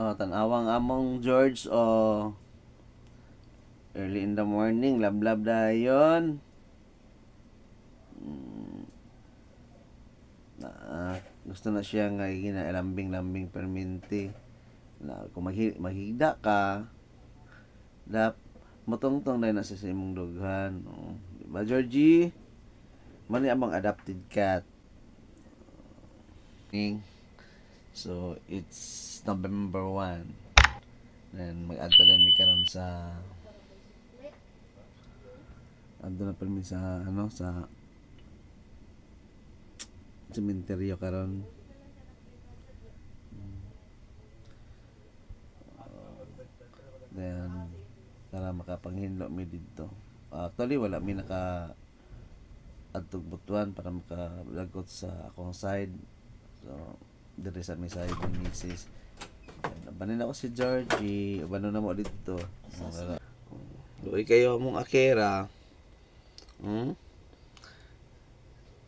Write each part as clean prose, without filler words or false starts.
Tanawang among George early in the morning lablab dayon. Gusto na siya nga lambing-lambing perminti na kung maghigda ka matungtong na na sa imong dughan. Diba, Georgie? Mani among adopted cat. So, it's November 1. Then, mag-adto lang mi karon sa adto na permi sa sa sementeryo karon. Then, para makapanghinlo mi dito. Actually, wala mi naka adtog butuan para makalagot sa akong side. So, dire sa mi side ng misis. Banin ako si Georgie. Bano na mo dito. Luoy kayo mong akera.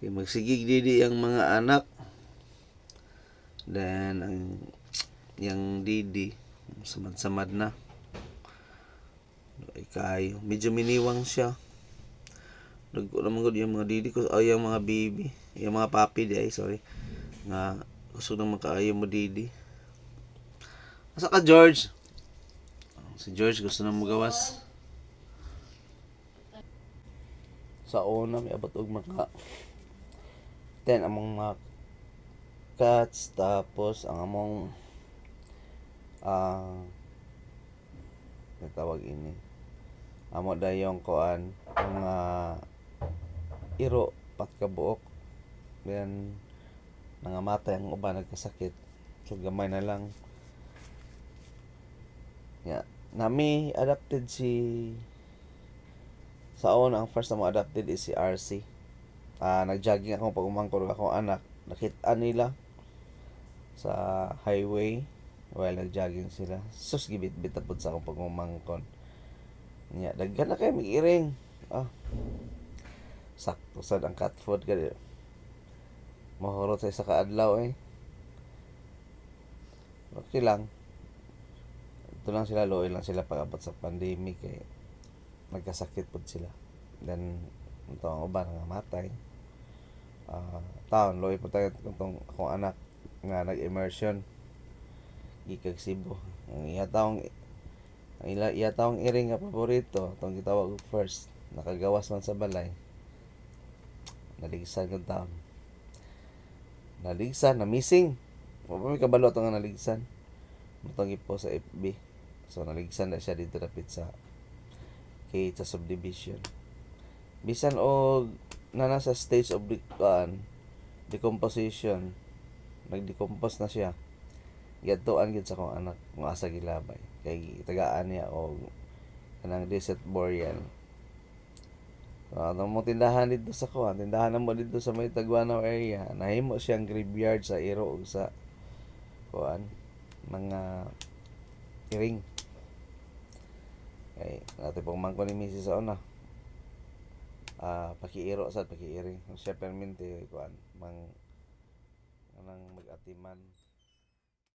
Magsigig didi ang mga anak. Then, yung didi, samad-samad na. Luoy kayo. Medyo miniwang siya. Nagko naman ko yung mga didi ko. Yung mga baby. Yung mga papi di ay, sorry. Nga, gusto nang makaayaw mo didi. Asa ka, George? Si George gusto nang magawas. Sa una, may abot og mga 10 among mga cats. Tapos, ang among natawag ini. Amo dayong koan mga iro pat kabuok. Then, nangamatay ang uban nagkasakit. So, gamay na lang. Yeah. Nami adopted sa una, ang first na mo adopted is si RC. Nag-jogging akong pag-umangkol akong anak. Nakita nila sa highway while nag-jogging sila. Sus, gibit-bit sa akong pag-umangkol. Yeah, daghan na kayo mag-iring. Sakto sad ang cat food ka. Mahurot sa isa kaadlaw eh. Okay lang. Ito lang sila, loy lang sila pag-abot sa pandemic eh. Nagkasakit po sila. Then, ito ang uban nga matay. Taon, loy po tayo itong akong anak nga nag-immersion. Gikag Cebu. Ang iyatawang iring nga paborito, itong gitawag first. Nakagawas man sa balay. Naligsan ko taon. Naligsan, na missing. May kabalo ito nga naligsan. Itong ipo sa FB. So, naligsan na siya dito dapit sa sa subdivision. Bisan o nasa stage of decomposition, nag-decompose na siya. Gatuan gid sa akong anak kung asa gilabay. Kay tagaan niya o kanang desert boreal. Ang mo tindahan dito sa kuha, tindahan mo dito sa may Taguanaw area, nahimo siyang graveyard sa iro ug sa kuan mga iring. Kay natin pong mangko ni Mrs. sa una. Pakiiro sa pakiiring. Siya permente kuan mang mag-atiman.